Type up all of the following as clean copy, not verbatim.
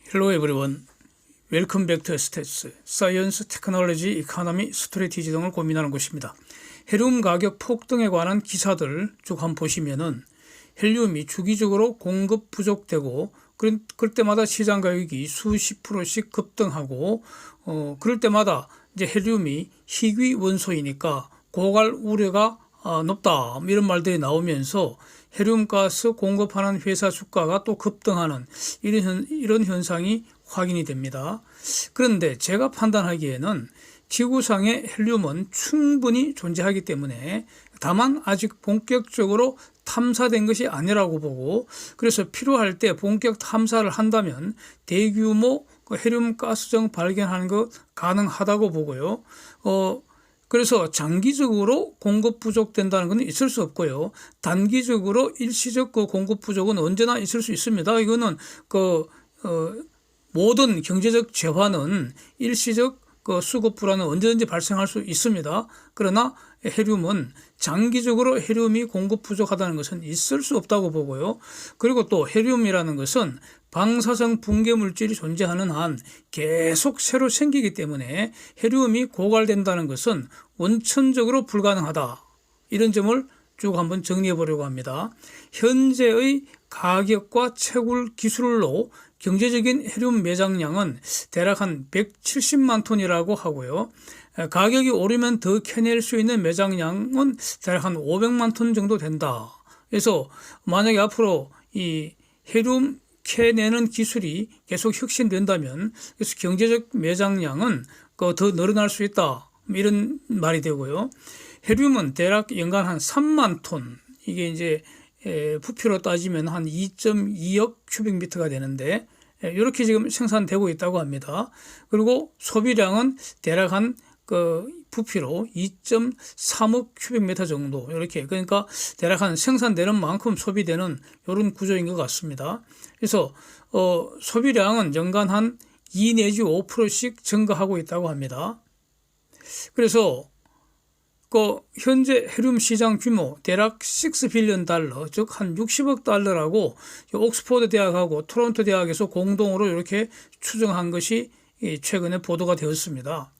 Hello everyone. Welcome back to STS, Science, Technology, Economy, Strategy 등을 고민하는 곳입니다. 헬륨 가격 폭등에 관한 기사들 쭉 한번 보시면은 헬륨이 주기적으로 공급 부족되고 그럴 때마다 시장 가격이 수십 프로씩 급등하고 그럴 때마다 이제 헬륨이 희귀 원소이니까 고갈 우려가 높다 이런 말들이 나오면서 헬륨가스 공급하는 회사 주가가 또 급등하는 이런 현상이 확인이 됩니다. 그런데 제가 판단하기에는 지구상에 헬륨은 충분히 존재하기 때문에 다만 아직 본격적으로 탐사된 것이 아니라고 보고, 그래서 필요할 때 본격 탐사를 한다면 대규모 헬륨 가스정 발견하는 것 가능하다고 보고요. 그래서 장기적으로 공급 부족된다는 것은 있을 수 없고요. 단기적으로 일시적 공급 부족은 언제나 있을 수 있습니다. 이거는 모든 경제적 재화는 일시적 수급 불안은 언제든지 발생할 수 있습니다. 그러나 헬륨은 장기적으로 헬륨이 공급 부족하다는 것은 있을 수 없다고 보고요. 그리고 또 헬륨이라는 것은 방사성 붕괴 물질이 존재하는 한 계속 새로 생기기 때문에 헬륨이 고갈된다는 것은 원천적으로 불가능하다. 이런 점을 쭉 한번 정리해 보려고 합니다. 현재의 가격과 채굴 기술로 경제적인 헬륨 매장량은 대략 한 170만 톤이라고 하고요. 가격이 오르면 더 캐낼 수 있는 매장량은 대략 한 500만 톤 정도 된다. 그래서 만약에 앞으로 이 헬륨 캐내는 기술이 계속 혁신된다면 그래서 경제적 매장량은 더 늘어날 수 있다. 이런 말이 되고요. 헬륨은 대략 연간 한 3만 톤, 이게 이제 부피로 따지면 한 2.2억 큐빅미터가 되는데 이렇게 지금 생산되고 있다고 합니다. 그리고 소비량은 대략 한 부피로 2.3억 큐빅미터 정도, 이렇게, 그러니까 대략 한 생산되는 만큼 소비되는 이런 구조인 것 같습니다. 그래서 소비량은 연간 한 2 내지 5%씩 증가하고 있다고 합니다. 그래서 현재 헬륨 시장 규모 대략 6빌리언 달러, 즉 한 60억 달러라고 옥스퍼드 대학하고 토론토 대학에서 공동으로 이렇게 추정한 것이 최근에 보도가 되었습니다.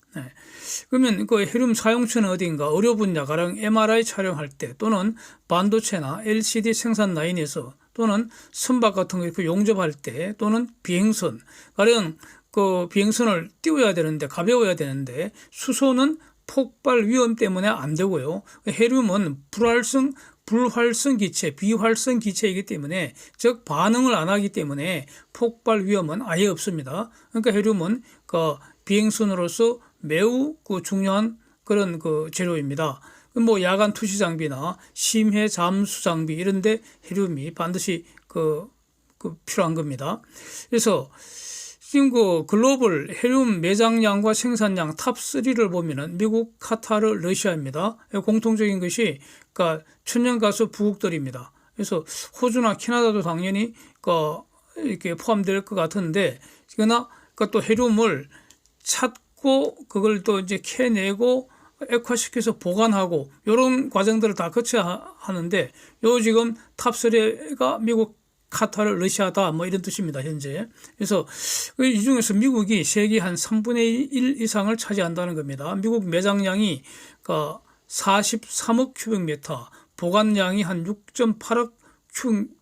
그러면 헬륨 사용처는 어디인가? 의료 분야, 가령 MRI 촬영할 때, 또는 반도체나 LCD 생산 라인에서, 또는 선박 같은 거 이렇게 용접할 때, 또는 비행선, 가령 비행선을 띄워야 되는데, 가벼워야 되는데 수소는 폭발 위험 때문에 안 되고요. 헬륨은 불활성 기체, 비활성 기체이기 때문에, 즉 반응을 안 하기 때문에 폭발 위험은 아예 없습니다. 그러니까 헬륨은 비행선으로서 매우 중요한 그런 재료입니다. 야간 투시 장비나 심해 잠수 장비 이런데 헬륨이 반드시 필요한 겁니다. 그래서 지금 글로벌 헬륨 매장량과 생산량 탑3를 보면은 미국, 카타르, 러시아입니다. 공통적인 것이 천연가스 부국들입니다. 그래서 호주나 캐나다도 당연히 이렇게 포함될 것 같은데, 그러나 또 헬륨을 찾고 그걸 또 이제 캐내고 액화시켜서 보관하고 이런 과정들을 다 거쳐야 하는데, 지금 탑3가 미국, 카타르, 러시아다 이런 뜻입니다, 현재. 그래서 이 중에서 미국이 세계 한 3분의 1 이상을 차지한다는 겁니다. 미국 매장량이 43억 큐빅미터, 보관량이 한 6.8억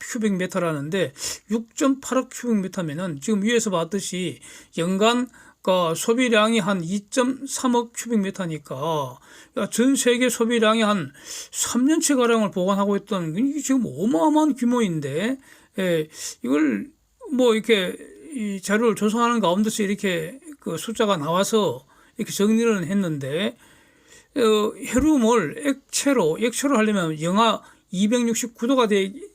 큐빅미터라는데 6.8억 큐빅미터면은 지금 위에서 봤듯이 연간 소비량이 한 2.3억 큐빅미터니까 전 세계 소비량이 한 3년치 가량을 보관하고 있던, 이게 지금 어마어마한 규모인데, 이걸 이렇게 이 자료를 조사하는 가운데서 이렇게 숫자가 나와서 이렇게 정리를 했는데, 헬륨을 액체로 하려면 영하 269도가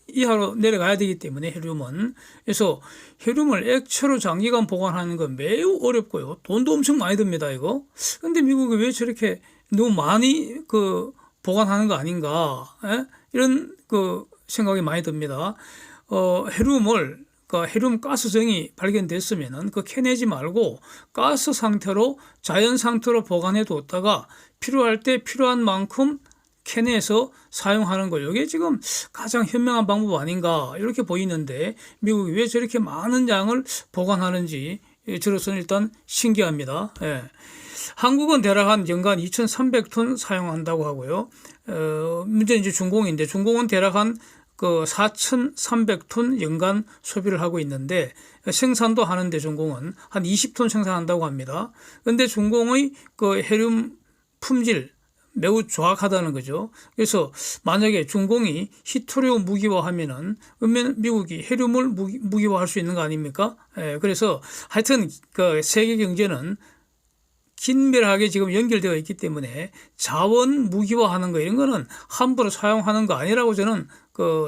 이하로 내려가야 되기 때문에 헬륨은, 그래서 헬륨을 액체로 장기간 보관하는 건 매우 어렵고요. 돈도 엄청 많이 듭니다, 이거. 근데 미국이 왜 저렇게 너무 많이 보관하는 거 아닌가? 이런 생각이 많이 듭니다. 헬륨 가스정이 발견됐으면은 캐내지 말고 가스 상태로, 자연 상태로 보관해 뒀다가 필요할 때 필요한 만큼 캔에서 사용하는 거, 이게 지금 가장 현명한 방법 아닌가 이렇게 보이는데, 미국이 왜 저렇게 많은 양을 보관하는지 저로서는 일단 신기합니다. 예. 한국은 대략 한 연간 2,300톤 사용한다고 하고요. 문제는 이제 중공인데, 중공은 대략 한 4,300톤 연간 소비를 하고 있는데, 생산도 하는데 중공은 한 20톤 생산한다고 합니다. 그런데 중공의 헤륨 품질 매우 조악하다는 거죠. 그래서 만약에 중공이 히토리오 무기화하면은 그러면 미국이 헤륨을 무기화할 수 있는 거 아닙니까? 그래서 하여튼 세계 경제는 긴밀하게 지금 연결되어 있기 때문에 자원 무기화하는 거 이런 거는 함부로 사용하는 거 아니라고 저는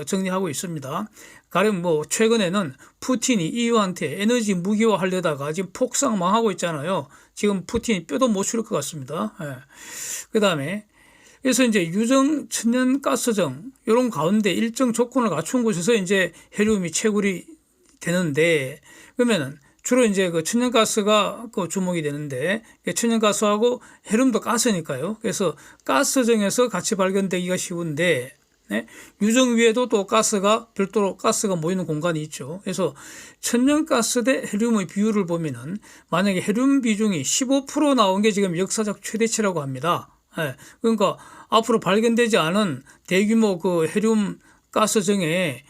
정리하고 있습니다. 가령 최근에는 푸틴이 EU한테 에너지 무기화 하려다가 지금 폭삭 망하고 있잖아요. 지금 푸틴이 뼈도 못 추릴 것 같습니다. 그 다음에 그래서 이제 유정 천연가스정 이런 가운데 일정 조건을 갖춘 곳에서 이제 헤륨이 채굴이 되는데, 그러면은 주로 이제 천연가스가 주목이 되는데, 천연가스하고 헤륨도 가스니까요. 그래서 가스정에서 같이 발견되기가 쉬운데, 유정 위에도 또 별도로 가스가 모이는 공간이 있죠. 그래서 천연가스 대 헤륨의 비율을 보면은 만약에 헤륨 비중이 15% 나온 게 지금 역사적 최대치라고 합니다. 그러니까 앞으로 발견되지 않은 대규모 헤륨 가스정에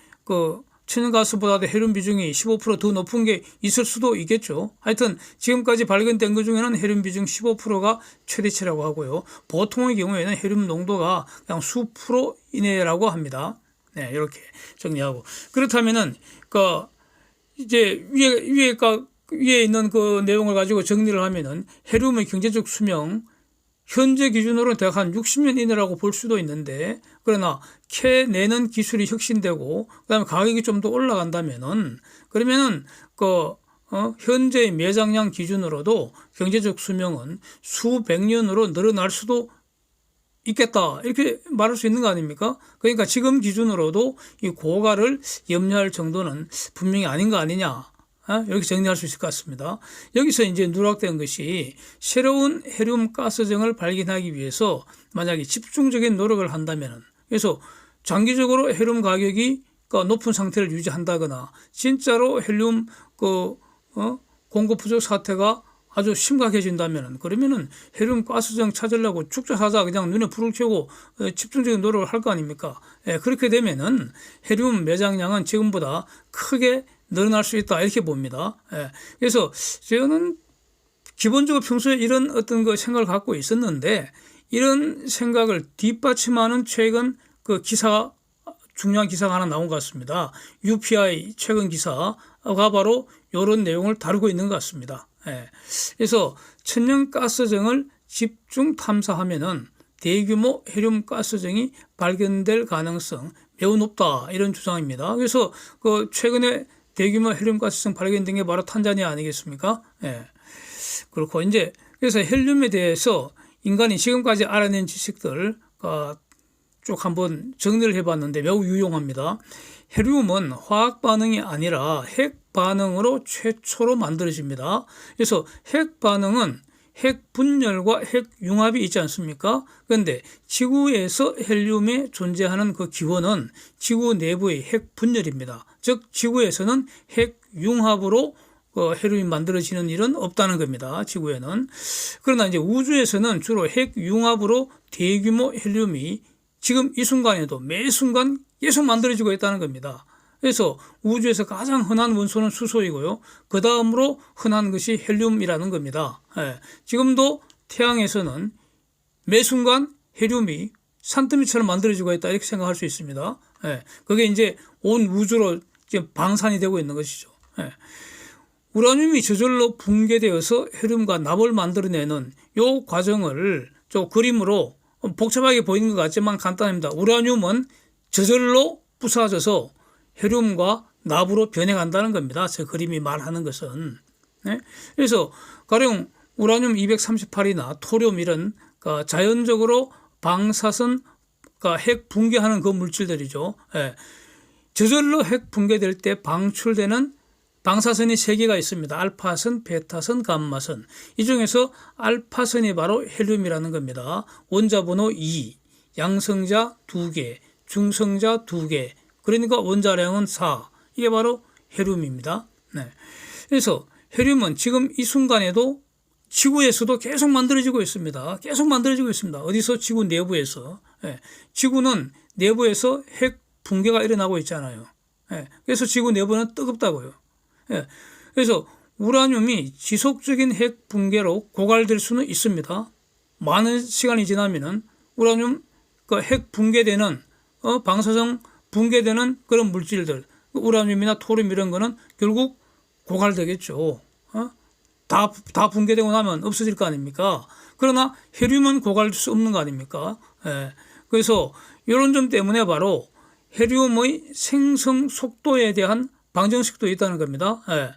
천연가스보다도 헤륨 비중이 15% 더 높은 게 있을 수도 있겠죠. 하여튼 지금까지 발견된 것 중에는 헤륨 비중 15%가 최대치라고 하고요. 보통의 경우에는 헤륨 농도가 그냥 수프로 이내라고 합니다. 이렇게 정리하고, 그렇다면은 이제 위에 있는 내용을 가지고 정리를 하면은 헤륨의 경제적 수명 현재 기준으로는 대략 한 60년 이내라고 볼 수도 있는데, 그러나 캐내는 기술이 혁신되고 그다음에 가격이 좀 더 올라간다면은, 그러면은 현재의 매장량 기준으로도 경제적 수명은 수백 년으로 늘어날 수도 있겠다 이렇게 말할 수 있는 거 아닙니까? 그러니까 지금 기준으로도 이 고가를 염려할 정도는 분명히 아닌 거 아니냐, 이렇게 정리할 수 있을 것 같습니다. 여기서 이제 누락된 것이, 새로운 헤륨 가스정을 발견하기 위해서 만약에 집중적인 노력을 한다면은, 그래서 장기적으로 헤륨 가격이 높은 상태를 유지한다거나 진짜로 헬륨 공급 부족 사태가 아주 심각해진다면은, 그러면은 헤륨 가스정 찾으려고 축적하자 그냥 눈에 불을 켜고 집중적인 노력을 할 거 아닙니까? 그렇게 되면은 헤륨 매장량은 지금보다 크게 늘어날 수 있다 이렇게 봅니다. 그래서 저는 기본적으로 평소에 이런 어떤 생각을 갖고 있었는데, 이런 생각을 뒷받침하는 최근 중요한 기사가 하나 나온 것 같습니다. UPI 최근 기사가 바로 이런 내용을 다루고 있는 것 같습니다. 그래서 천연가스정을 집중 탐사하면은 대규모 헤륨 가스정이 발견될 가능성 매우 높다 이런 주장입니다. 그래서 최근에 대규모 헤륨 가스정 발견된 게 바로 탄자니아 아니겠습니까? 그렇고 이제 그래서 헬륨에 대해서 인간이 지금까지 알아낸 지식들 쭉 한번 정리를 해봤는데 매우 유용합니다. 헤륨은 화학 반응이 아니라 핵 반응으로 최초로 만들어집니다. 그래서 핵 반응은 핵 분열과 핵 융합이 있지 않습니까? 그런데 지구에서 헬륨에 존재하는 기원은 지구 내부의 핵 분열입니다. 즉 지구에서는 핵 융합으로 헬륨이 만들어지는 일은 없다는 겁니다. 지구에는. 그러나 이제 우주에서는 주로 핵 융합으로 대규모 헬륨이 지금 이 순간에도 매 순간 계속 만들어지고 있다는 겁니다. 그래서 우주에서 가장 흔한 원소는 수소이고요. 그 다음으로 흔한 것이 헬륨이라는 겁니다. 지금도 태양에서는 매 순간 헬륨이 산더미처럼 만들어지고 있다 이렇게 생각할 수 있습니다. 그게 이제 온 우주로 지금 방산이 되고 있는 것이죠. 우라늄이 저절로 붕괴되어서 헬륨과 납을 만들어내는 이 과정을 저 그림으로 복잡하게 보이는 것 같지만 간단합니다. 우라늄은 저절로 부서져서 헬륨과 납으로 변해간다는 겁니다. 저 그림이 말하는 것은. 그래서 가령 우라늄 238이나 토륨 이런 자연적으로 방사선 핵 붕괴하는 그 물질들이죠. 저절로 핵 붕괴될 때 방출되는 방사선이 3개가 있습니다. 알파선, 베타선, 감마선. 이 중에서 알파선이 바로 헬륨이라는 겁니다. 원자 번호 2. 양성자 2개, 중성자 2개, 그러니까 원자량은 4. 이게 바로 헤륨입니다. 네. 그래서 헤륨은 지금 이 순간에도 지구에서도 계속 만들어지고 있습니다. 계속 만들어지고 있습니다. 어디서? 지구 내부에서. 예. 지구는 내부에서 핵 붕괴가 일어나고 있잖아요. 예. 그래서 지구 내부는 뜨겁다고요. 예. 그래서 우라늄이 지속적인 핵 붕괴로 고갈될 수는 있습니다. 많은 시간이 지나면은 우라늄 그 핵 붕괴되는 방사성 붕괴되는 그런 물질들, 우라늄이나 토륨 이런 거는 결국 고갈되겠죠. 다 붕괴되고 나면 없어질 거 아닙니까? 그러나 헤륨은 고갈될 수 없는 거 아닙니까? 예. 그래서 이런 점 때문에 바로 헤륨의 생성 속도에 대한 방정식도 있다는 겁니다. 예.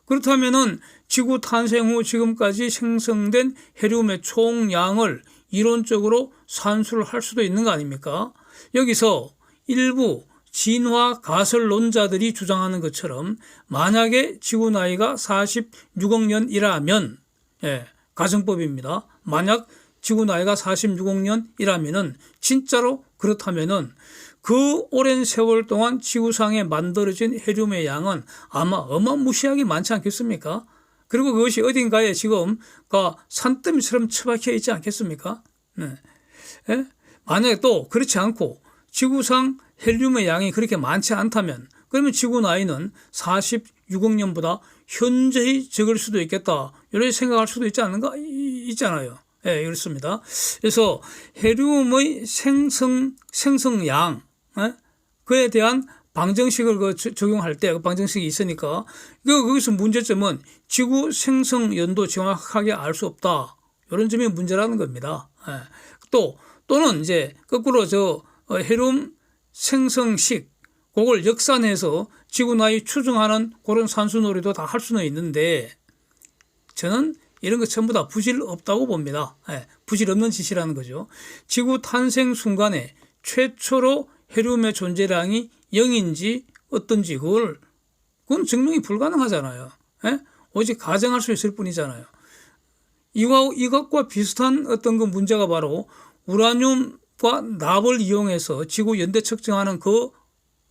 그렇다면은 지구 탄생 후 지금까지 생성된 헤륨의 총량을 이론적으로 산수를 할 수도 있는 거 아닙니까? 여기서 일부 진화 가설론자들이 주장하는 것처럼 만약에 지구 나이가 46억 년이라면, 예, 가정법입니다. 만약 지구 나이가 46억 년이라면은 진짜로 그렇다면은 그 오랜 세월 동안 지구상에 만들어진 헤륨의 양은 아마 어마무시하게 많지 않겠습니까? 그리고 그것이 어딘가에 지금 산더미처럼 처박혀 있지 않겠습니까? 네. 예? 만약에 또 그렇지 않고 지구상 헬륨의 양이 그렇게 많지 않다면 그러면 지구 나이는 46억 년보다 현저히 적을 수도 있겠다. 이렇게 생각할 수도 있지 않는가? 있잖아요. 예, 그렇습니다. 그래서 헬륨의 생성량, 예? 그에 대한 방정식을 적용할 때 그 방정식이 있으니까 거기서 문제점은 지구 생성 연도 정확하게 알 수 없다. 이런 점이 문제라는 겁니다. 예. 또는 이제 거꾸로 헬륨 생성식 그걸 역산해서 지구 나이 추정하는 그런 산수놀이도 다 할 수는 있는데 저는 이런 것 전부 다 부질 없다고 봅니다. 예, 부질 없는 짓이라는 거죠. 지구 탄생 순간에 최초로 헤륨의 존재량이 0인지 어떤지 그건 증명이 불가능하잖아요. 예? 오직 가정할 수 있을 뿐이잖아요. 이것과 비슷한 어떤 그 문제가 바로 우라늄과 납을 이용해서 지구 연대 측정하는 그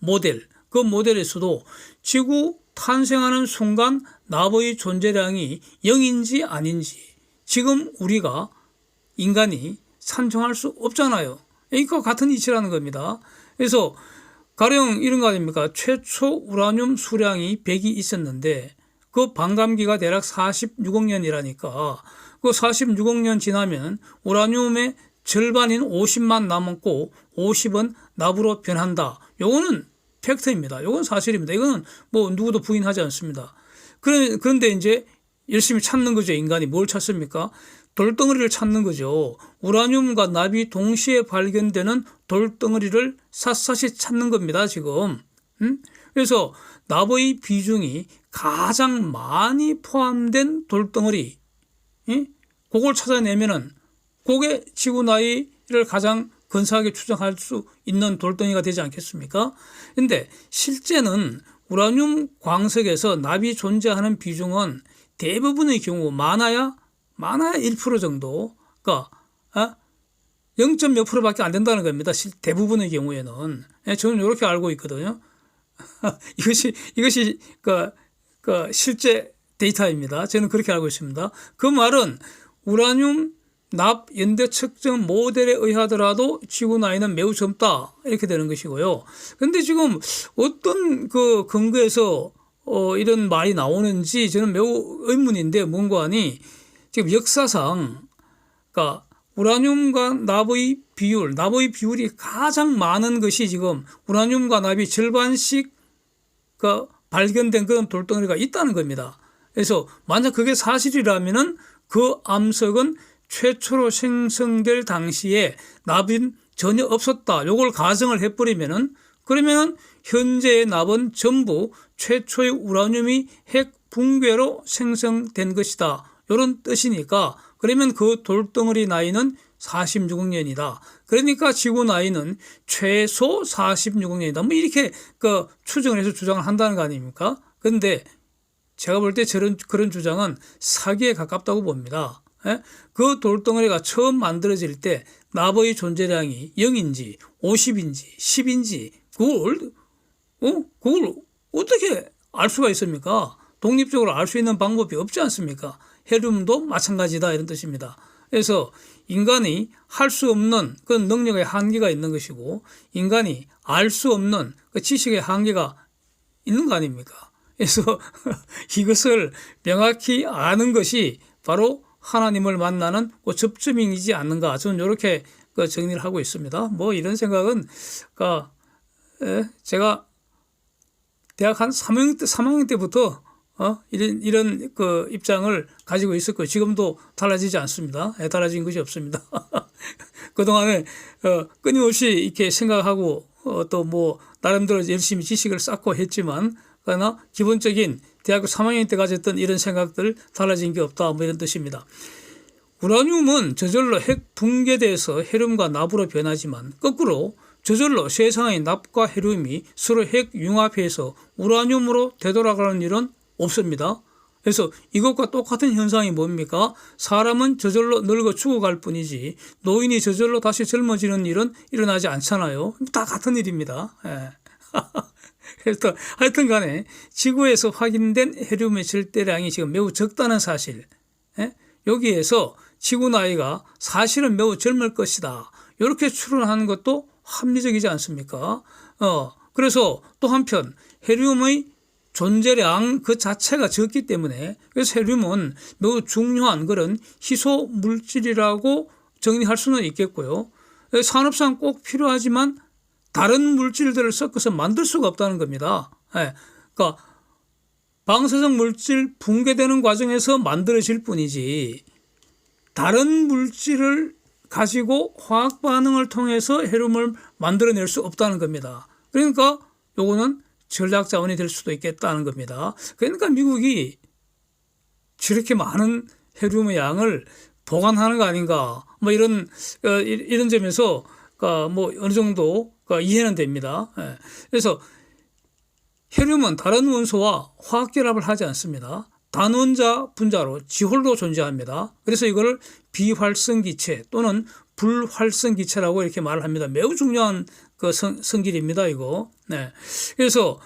모델에서도 지구 탄생하는 순간 납의 존재량이 0인지 아닌지 지금 우리가 인간이 산정할 수 없잖아요. 이것과 같은 이치라는 겁니다. 그래서 가령 이런 거 아닙니까? 최초 우라늄 수량이 100이 있었는데 그 반감기가 대략 46억 년이라니까 그 46억 년 지나면 우라늄의 절반인 50만 남았고 50은 납으로 변한다. 요거는 팩트입니다. 요건 사실입니다. 이거는 뭐 누구도 부인하지 않습니다. 그런데 이제 열심히 찾는 거죠. 인간이 뭘 찾습니까? 돌덩어리를 찾는 거죠. 우라늄과 납이 동시에 발견되는 돌덩어리를 샅샅이 찾는 겁니다. 지금. 그래서 납의 비중이 가장 많이 포함된 돌덩어리 그걸 찾아내면은 그게 지구 나이를 가장 근사하게 추정할 수 있는 돌덩이가 되지 않겠습니까? 근데 실제는 우라늄 광석에서 납이 존재하는 비중은 대부분의 경우 많아야 1% 정도, 그러니까 0. 몇 프로밖에 안 된다는 겁니다. 대부분의 경우에는. 저는 이렇게 알고 있거든요. 이것이 실제 데이터입니다. 저는 그렇게 알고 있습니다. 그 말은 우라늄 납 연대 측정 모델에 의하더라도 지구 나이는 매우 젊다 이렇게 되는 것이고요. 그런데 지금 어떤 그 근거에서 이런 말이 나오는지 저는 매우 의문인데 뭔가하니 지금 역사상 그러니까 우라늄과 납의 비율이 가장 많은 것이 지금 우라늄과 납이 절반씩 발견된 그런 돌덩어리가 있다는 겁니다. 그래서 만약 그게 사실이라면은 그 암석은 최초로 생성될 당시에 납은 전혀 없었다. 요걸 가정을 해버리면은 그러면은 현재의 납은 전부 최초의 우라늄이 핵 붕괴로 생성된 것이다. 이런 뜻이니까 그러면 그 돌덩어리 나이는 46억 년이다. 그러니까 지구 나이는 최소 46억 년이다. 뭐 이렇게 추정을 해서 주장을 한다는 거 아닙니까? 그런데 제가 볼 때 그런 주장은 사기에 가깝다고 봅니다. 예? 그 돌덩어리가 처음 만들어질 때 납의 존재량이 0인지 50인지 10인지 그걸 어떻게 알 수가 있습니까? 독립적으로 알 수 있는 방법이 없지 않습니까? 헬륨도 마찬가지다 이런 뜻입니다. 그래서 인간이 할 수 없는 그 능력의 한계가 있는 것이고 인간이 알 수 없는 그 지식의 한계가 있는 거 아닙니까? 그래서 이것을 명확히 아는 것이 바로 하나님을 만나는 그 접점이지 않는가. 저는 이렇게 그 정리를 하고 있습니다. 뭐 이런 생각은 제가 대학 한 3학년 때부터 이런 그 입장을 가지고 있었고 지금도 달라지지 않습니다. 달라진 것이 없습니다. 그동안에 끊임없이 이렇게 생각하고 또 뭐 나름대로 열심히 지식을 쌓고 했지만 그러나 기본적인 대학교 3학년 때 가졌던 이런 생각들 달라진 게 없다 뭐 이런 뜻입니다. 우라늄은 저절로 핵 붕괴돼서 헤륨과 납으로 변하지만 거꾸로 저절로 세상의 납과 헤륨이 서로 핵 융합해서 우라늄으로 되돌아가는 일은 없습니다. 그래서 이것과 똑같은 현상이 뭡니까? 사람은 저절로 늙어 죽어갈 뿐이지 노인이 저절로 다시 젊어지는 일은 일어나지 않잖아요. 다 같은 일입니다. 예. 그래서 하여튼 간에 지구에서 확인된 헤륨의 절대량이 지금 매우 적다는 사실. 예? 여기에서 지구 나이가 사실은 매우 젊을 것이다. 이렇게 추론하는 것도 합리적이지 않습니까? 그래서 또 한편 헤륨의 존재량 그 자체가 적기 때문에 그래서 헤륨은 매우 중요한 그런 희소 물질이라고 정리할 수는 있겠고요. 산업상 꼭 필요하지만 다른 물질들을 섞어서 만들 수가 없다는 겁니다. 그러니까 방사성 물질 붕괴되는 과정에서 만들어질 뿐이지 다른 물질을 가지고 화학 반응을 통해서 헤륨을 만들어낼 수 없다는 겁니다. 그러니까 요거는 전략 자원이 될 수도 있겠다는 겁니다. 그러니까 미국이 저렇게 많은 헤륨의 양을 보관하는 거 아닌가 뭐 이런 점에서 뭐 어느 정도 이해는 됩니다. 그래서 헤륨은 다른 원소와 화학 결합을 하지 않습니다. 단원자 분자로 지홀로 존재합니다. 그래서 이걸 비활성기체 또는 불활성기체라고 이렇게 말을 합니다. 매우 중요한 그 성질입니다. 이거. 그래서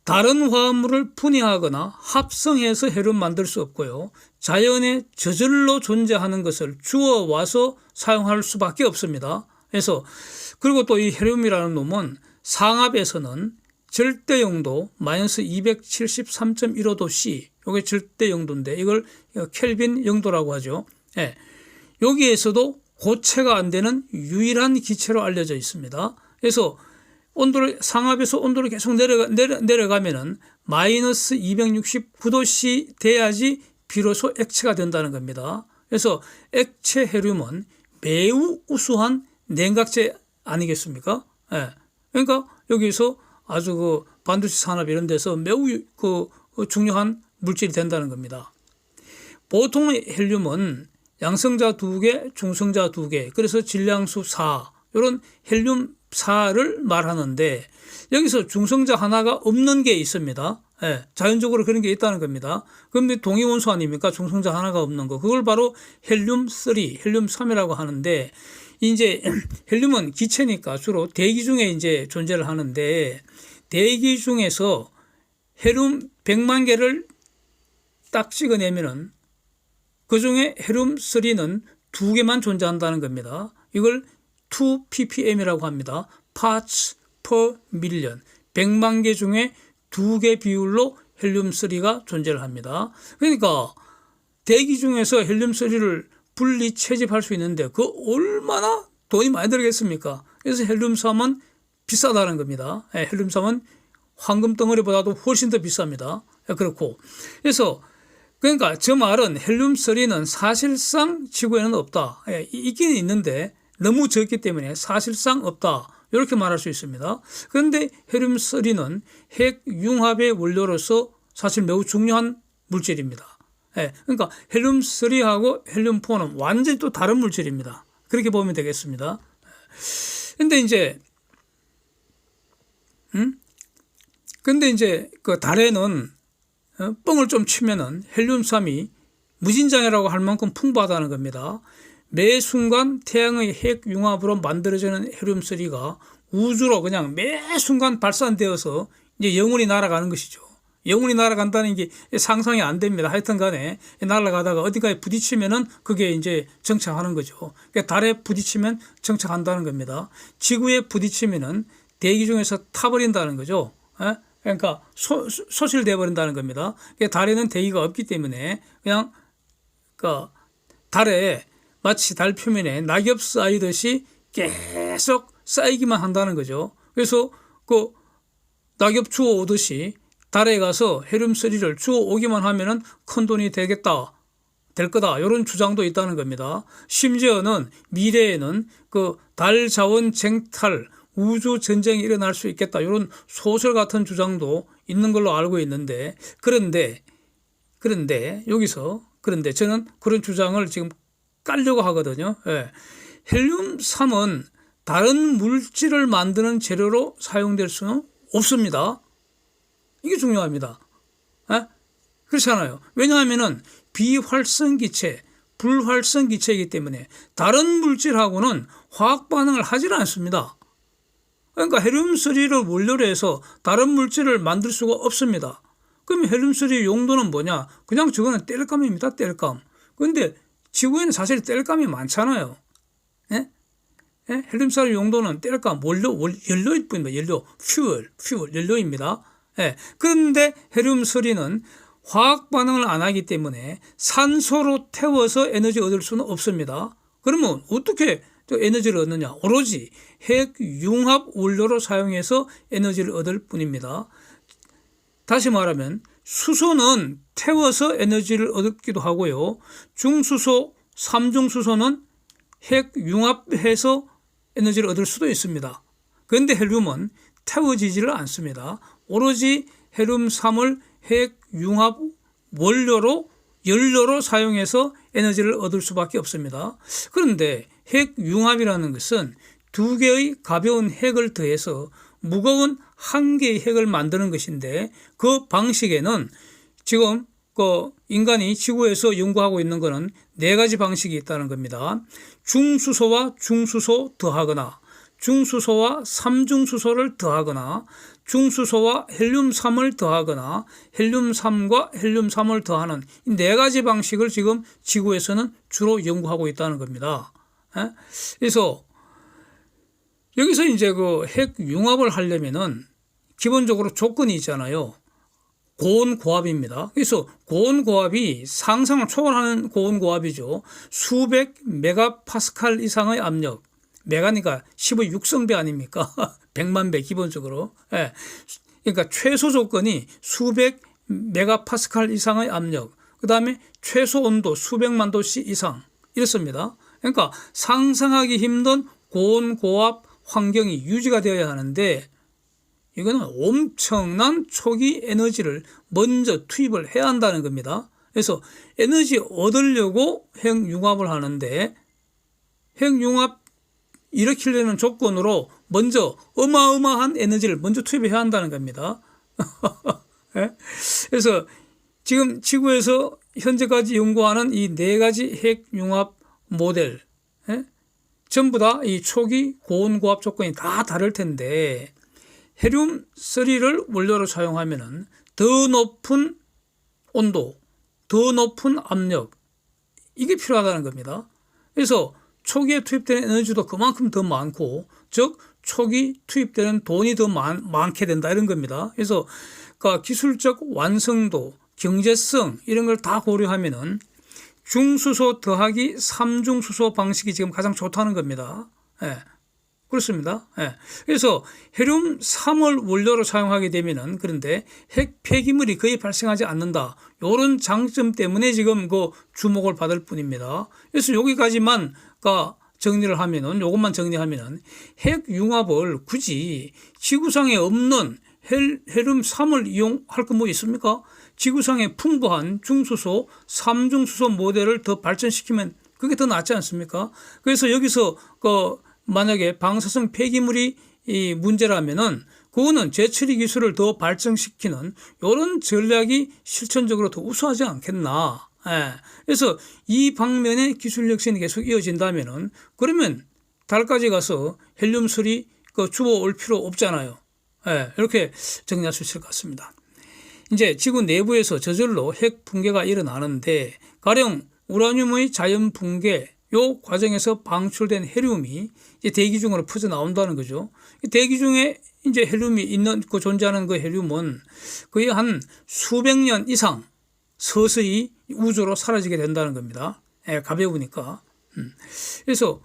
다른 화합물을 분해하거나 합성해서 헤륨 만들 수 없고요. 자연에 저절로 존재하는 것을 주워 와서 사용할 수밖에 없습니다. 그래서 그리고 또 이 헤륨이라는 놈은 상압에서는 절대 영도 마이너스 273.15도 C 이게 절대 영도인데 이걸 켈빈 영도라고 하죠. 여기에서도 고체가 안 되는 유일한 기체로 알려져 있습니다. 그래서 온도를 상압에서 온도를 계속 내려가면은 마이너스 269도씨 돼야지 비로소 액체가 된다는 겁니다. 그래서 액체 헤륨은 매우 우수한 냉각제 아니겠습니까? 그러니까 여기서 아주 그 반도체 산업 이런 데서 매우 그 중요한 물질이 된다는 겁니다. 보통 헬륨은 양성자 2개, 중성자 2개, 그래서 질량수 4 이런 헬륨 4를 말하는데 여기서 중성자 하나가 없는 게 있습니다. 자연적으로 그런 게 있다는 겁니다. 그런데 동위원소 아닙니까? 중성자 하나가 없는 거. 그걸 바로 헬륨 3, 헬륨 3이라고 하는데 이제 헬륨은 기체니까 주로 대기 중에 이제 존재를 하는데 대기 중에서 헬륨 100만 개를 딱 찍어내면은 그 중에 헬륨 3는 2개만 존재한다는 겁니다. 이걸 2ppm이라고 합니다. parts per million. 100만 개 중에 2개 비율로 헬륨 3가 존재를 합니다. 그러니까 대기 중에서 헬륨 3를 분리 채집할 수 있는데 그 얼마나 돈이 많이 들겠습니까? 그래서 헬륨 3은 비싸다는 겁니다. 헬륨 3은 황금 덩어리보다도 훨씬 더 비쌉니다. 그렇고 그래서 그러니까 저 말은 헬륨 3는 사실상 지구에는 없다. 있기는 있는데 너무 적기 때문에 사실상 없다. 이렇게 말할 수 있습니다. 그런데 헬륨 3는 핵 융합의 원료로서 사실 매우 중요한 물질입니다. 그러니까 헬륨 3하고 헬륨 4는 완전히 또 다른 물질입니다. 그렇게 보면 되겠습니다. 근데 이제 그 달에는 뻥을 좀 치면은 헬륨 3이 무진장이라고 할 만큼 풍부하다는 겁니다. 매 순간 태양의 핵융합으로 만들어지는 헬륨3가 우주로 그냥 매 순간 발산되어서 이제 영원히 날아가는 것이죠. 영원히 날아간다는 게 상상이 안 됩니다. 하여튼 간에 날아가다가 어디가에 부딪히면은 그게 이제 정착하는 거죠. 그러니까 달에 부딪히면 정착한다는 겁니다. 지구에 부딪히면은 대기 중에서 타버린다는 거죠. 그러니까 소실돼 버린다는 겁니다. 그러니까 달에는 대기가 없기 때문에 그냥 그 달에 마치 달 표면에 낙엽 쌓이듯이 계속 쌓이기만 한다는 거죠. 그래서 그 낙엽 주워 오듯이 달에 가서 헬륨3를 주워 오기만 하면은 큰 돈이 되겠다, 될 거다, 이런 주장도 있다는 겁니다. 심지어는 미래에는 그 달 자원 쟁탈, 우주 전쟁이 일어날 수 있겠다, 이런 소설 같은 주장도 있는 걸로 알고 있는데, 그런데 저는 그런 주장을 지금 깔려고 하거든요. 헬륨3은 다른 물질을 만드는 재료로 사용될 수는 없습니다. 이게 중요합니다. 그렇잖아요. 왜냐하면은 비활성기체, 불활성기체이기 때문에 다른 물질하고는 화학 반응을 하질 않습니다. 그러니까 헬륨3를 원료로 해서 다른 물질을 만들 수가 없습니다. 그럼 헬륨3 용도는 뭐냐? 그냥 저거는 땔감입니다. 땔감. 그런데 지구에는 사실 땔감이 많잖아요. 헬륨3 용도는 땔감, 연료일 뿐입니다. 연료, 퓨얼, 연료입니다. 그런데 헬륨3는 화학 반응을 안 하기 때문에 산소로 태워서 에너지 얻을 수는 없습니다. 그러면 어떻게 에너지를 얻느냐? 오로지 핵융합 원료로 사용해서 에너지를 얻을 뿐입니다. 다시 말하면 수소는 태워서 에너지를 얻기도 하고요. 중수소, 삼중수소는 핵융합해서 에너지를 얻을 수도 있습니다. 그런데 헬륨은 태워지지를 않습니다. 오로지 헬륨3을 핵융합 원료로, 연료로 사용해서 에너지를 얻을 수밖에 없습니다. 그런데 핵융합이라는 것은 두 개의 가벼운 핵을 더해서 무거운 한 개의 핵을 만드는 것인데, 그 방식에는 지금 인간이 지구에서 연구하고 있는 것은 네 가지 방식이 있다는 겁니다. 중수소와 중수소 더하거나, 중수소와 삼중수소를 더하거나, 중수소와 헬륨3을 더하거나, 헬륨3과 헬륨3을 더하는 이 네 가지 방식을 지금 지구에서는 주로 연구하고 있다는 겁니다. 그래서 여기서 이제 그 핵융합을 하려면은 기본적으로 조건이 있잖아요. 고온고압입니다. 그래서 고온고압이 상상을 초월하는 고온고압이죠. 수백 메가파스칼 이상의 압력, 메가니까 10의 6성배 아닙니까? 100만 배 기본적으로. 그러니까 최소 조건이 수백 메가파스칼 이상의 압력, 그 다음에 최소 온도 수백만 도씨 이상, 이렇습니다. 그러니까 상상하기 힘든 고온고압 환경이 유지가 되어야 하는데, 이거는 엄청난 초기 에너지를 먼저 투입을 해야 한다는 겁니다. 그래서 에너지 얻으려고 핵융합을 하는데, 핵융합 일으키려는 조건으로 먼저 어마어마한 에너지를 먼저 투입해야 한다는 겁니다. 그래서 지금 지구에서 현재까지 연구하는 이 네 가지 핵융합 모델, 전부 다 이 초기 고온고압 조건이 다 다를 텐데, 헬륨3를 원료로 사용하면은 더 높은 온도, 더 높은 압력, 이게 필요하다는 겁니다. 그래서 초기에 투입되는 에너지도 그만큼 더 많고, 즉 초기 투입되는 돈이 더 많게 된다, 이런 겁니다. 그래서 그러니까 기술적 완성도, 경제성, 이런 걸 다 고려하면은 중수소 더하기 삼중수소 방식이 지금 가장 좋다는 겁니다. 그렇습니다. 그래서 헬륨3을 원료로 사용하게 되면은, 그런데 핵 폐기물이 거의 발생하지 않는다, 이런 장점 때문에 지금 그 주목을 받을 뿐입니다. 그래서 여기까지만 정리를 하면은, 요것만 정리하면은 핵융합을 굳이 지구상에 없는 헬륨3을 이용할 거 뭐 있습니까? 지구상에 풍부한 중수소, 삼중수소 모델을 더 발전시키면 그게 더 낫지 않습니까? 그래서 여기서 만약에 방사성 폐기물이 이 문제라면은 그거는 재처리 기술을 더 발전시키는 이런 전략이 실천적으로 더 우수하지 않겠나, 예. 그래서 이 방면의 기술 혁신이 계속 이어진다면은 그러면 달까지 가서 헬륨3 그 주워올 필요 없잖아요. 예. 이렇게 정리할 수 있을 것 같습니다. 이제 지구 내부에서 저절로 핵 붕괴가 일어나는데 가령 우라늄의 자연 붕괴 요 과정에서 방출된 헬륨이 이제 대기 중으로 퍼져 나온다는 거죠. 대기 중에 이제 헬륨이 있는 그 존재하는 그 헬륨은 거의 한 수백 년 이상 서서히 우주로 사라지게 된다는 겁니다. 예, 가벼우니까. 그래서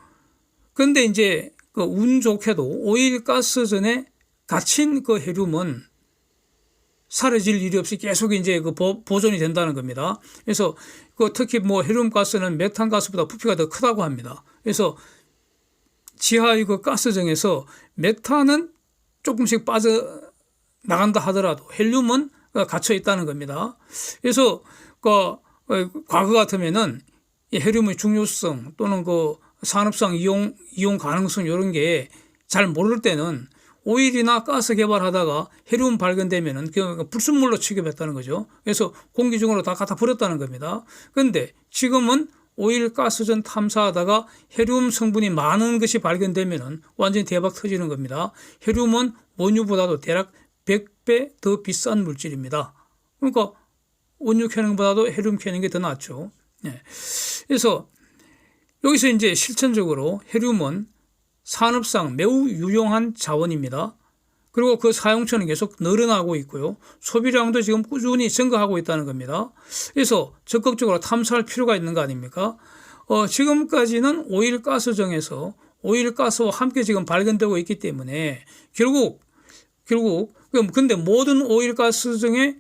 근데 이제 그 운 좋게도 오일가스전에 갇힌 그 헬륨은 사라질 일이 없이 계속 이제 그 보존이 된다는 겁니다. 그래서 그 특히 뭐 헬륨 가스는 메탄 가스보다 부피가 더 크다고 합니다. 그래서 지하의 그 가스정에서 메탄은 조금씩 빠져 나간다 하더라도 헬륨은 갇혀 있다는 겁니다. 그래서 그 과거 같으면은 헬륨의 중요성 또는 그 산업상 이용 가능성 이런 게 잘 모를 때는 오일이나 가스 개발하다가 헬륨 발견되면은 그 불순물로 취급했다는 거죠. 그래서 공기 중으로 다 갖다 버렸다는 겁니다. 그런데 지금은 오일 가스전 탐사하다가 헬륨 성분이 많은 것이 발견되면은 완전히 대박 터지는 겁니다. 헬륨은 원유보다도 대략 100배 더 비싼 물질입니다. 그러니까 원유 캐는 것보다도 헬륨 캐는 게 더 낫죠. 네. 그래서 여기서 이제 실천적으로 헬륨은 산업상 매우 유용한 자원입니다. 그리고 그 사용처는 계속 늘어나고 있고요. 소비량도 지금 꾸준히 증가하고 있다는 겁니다. 그래서 적극적으로 탐사할 필요가 있는 거 아닙니까? 지금까지는 오일가스정에서 오일가스와 함께 지금 발견되고 있기 때문에 결국 근데 모든 오일가스정에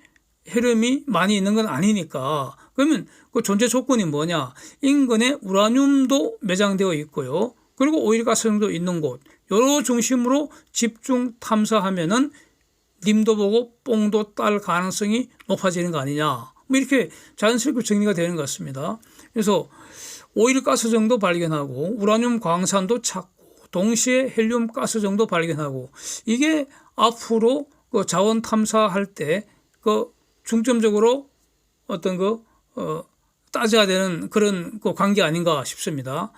헬륨이 많이 있는 건 아니니까 그러면 그 존재 조건이 뭐냐? 인근에 우라늄도 매장되어 있고요. 그리고 오일가스정도 있는 곳, 여러 중심으로 집중 탐사하면은 님도 보고 뽕도 딸 가능성이 높아지는 거 아니냐. 뭐 이렇게 자연스럽게 정리가 되는 것 같습니다. 그래서 오일가스정도 발견하고 우라늄 광산도 찾고 동시에 헬륨 가스정도 발견하고 이게 앞으로 그 자원 탐사할 때 그 중점적으로 어떤 따져야 되는 그런 그 관계 아닌가 싶습니다.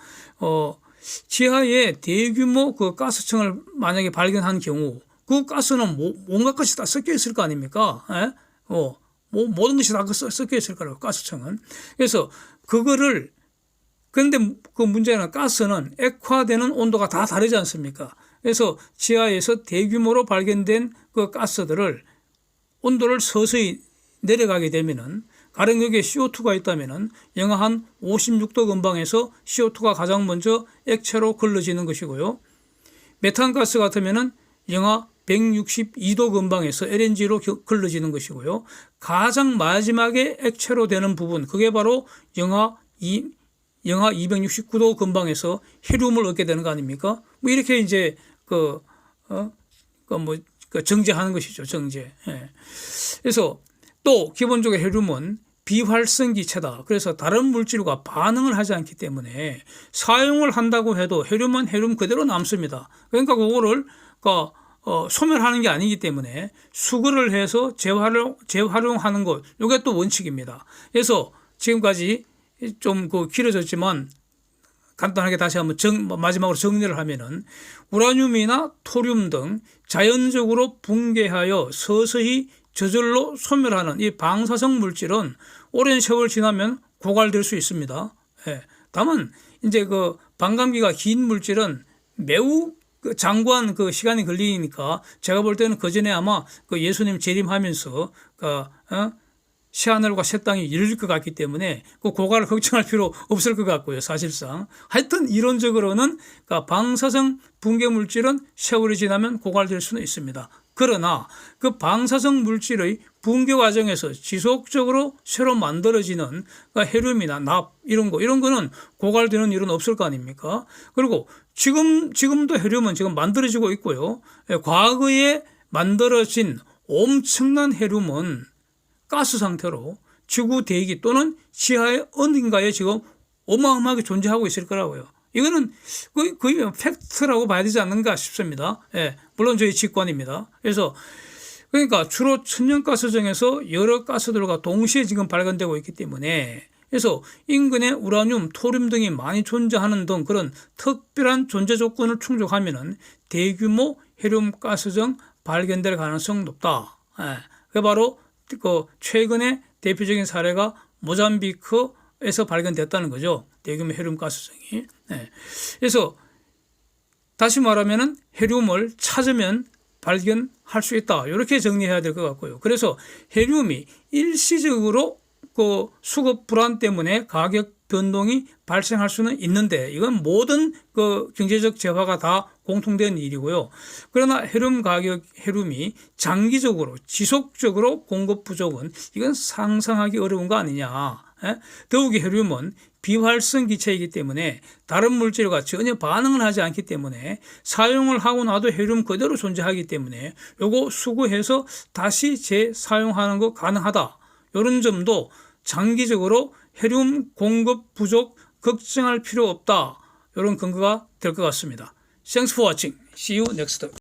지하에 대규모 그 가스층을 만약에 발견한 경우 그 가스는 온갖 것이 다 섞여 있을 거 아닙니까? 예? 모든 것이 다 섞여 있을 거라고 가스층은. 그래서 그거를 그런데 그 문제는 가스는 액화되는 온도가 다 다르지 않습니까? 그래서 지하에서 대규모로 발견된 그 가스들을 온도를 서서히 내려가게 되면은 가령 여기에 CO2가 있다면은 영하 한 56도 근방에서 CO2가 가장 먼저 액체로 걸러지는 것이고요. 메탄가스 같으면은 영하 162도 근방에서 LNG로 걸러지는 것이고요. 가장 마지막에 액체로 되는 부분, 그게 바로 영하 269도 근방에서 헬륨을 얻게 되는 거 아닙니까? 뭐 이렇게 이제 정제하는 것이죠, 정제. 예. 그래서 또 기본적으로 헬륨은 비활성기체다. 그래서 다른 물질과 반응을 하지 않기 때문에 사용을 한다고 해도 헬륨은 헬륨 그대로 남습니다. 그러니까 그거를 소멸하는 게 아니기 때문에 수거를 해서 재활용하는 것, 이게 또 원칙입니다. 그래서 지금까지 좀 길어졌지만 간단하게 다시 한번 마지막으로 정리를 하면은 우라늄이나 토륨 등 자연적으로 붕괴하여 서서히 저절로 소멸하는 이 방사성 물질은 오랜 세월 지나면 고갈될 수 있습니다. 예. 다만 이제 반감기가 긴 물질은 매우 장구한 시간이 걸리니까 제가 볼 때는 그 전에 아마 예수님 재림하면서 새하늘과 새 땅이 열릴 것 같기 때문에 고갈을 걱정할 필요 없을 것 같고요. 사실상 하여튼 이론적으로는 방사성 붕괴 물질은 세월이 지나면 고갈될 수는 있습니다. 그러나 그 방사성 물질의 붕괴 과정에서 지속적으로 새로 만들어지는 헬륨이나 납 이런 거는 고갈되는 일은 없을 거 아닙니까? 그리고 지금도 헬륨은 지금 만들어지고 있고요. 과거에 만들어진 엄청난 헬륨은 가스 상태로 지구 대기 또는 지하의 어딘가에 지금 어마어마하게 존재하고 있을 거라고요. 이거는 거의 팩트라고 봐야 되지 않는가 싶습니다. 예, 물론 저희 직관입니다. 그래서 그러니까 주로 천연가스정에서 여러 가스들과 동시에 지금 발견되고 있기 때문에 그래서 인근에 우라늄, 토륨 등이 많이 존재하는 등 그런 특별한 존재 조건을 충족하면은 대규모 헤륨 가스정 발견될 가능성이 높다. 그게 바로 그 최근에 대표적인 사례가 모잠비크에서 발견됐다는 거죠. 대규모 헤륨 가스정이. 그래서 다시 말하면은 헤륨을 찾으면 발견할 수 있다. 이렇게 정리해야 될 것 같고요. 그래서 헤륨이 일시적으로 그 수급 불안 때문에 가격 변동이 발생할 수는 있는데 이건 모든 그 경제적 재화가 다 공통된 일이고요. 그러나 헤륨이 장기적으로 지속적으로 공급 부족은 이건 상상하기 어려운 거 아니냐. 더욱이 헤륨은 비활성 기체이기 때문에 다른 물질과 전혀 반응을 하지 않기 때문에 사용을 하고 나도 헤륨 그대로 존재하기 때문에 요거 수거해서 다시 재사용하는 거 가능하다. 이런 점도 장기적으로 헤륨 공급 부족 걱정할 필요 없다. 이런 근거가 될 것 같습니다. Thanks for watching. See you next time.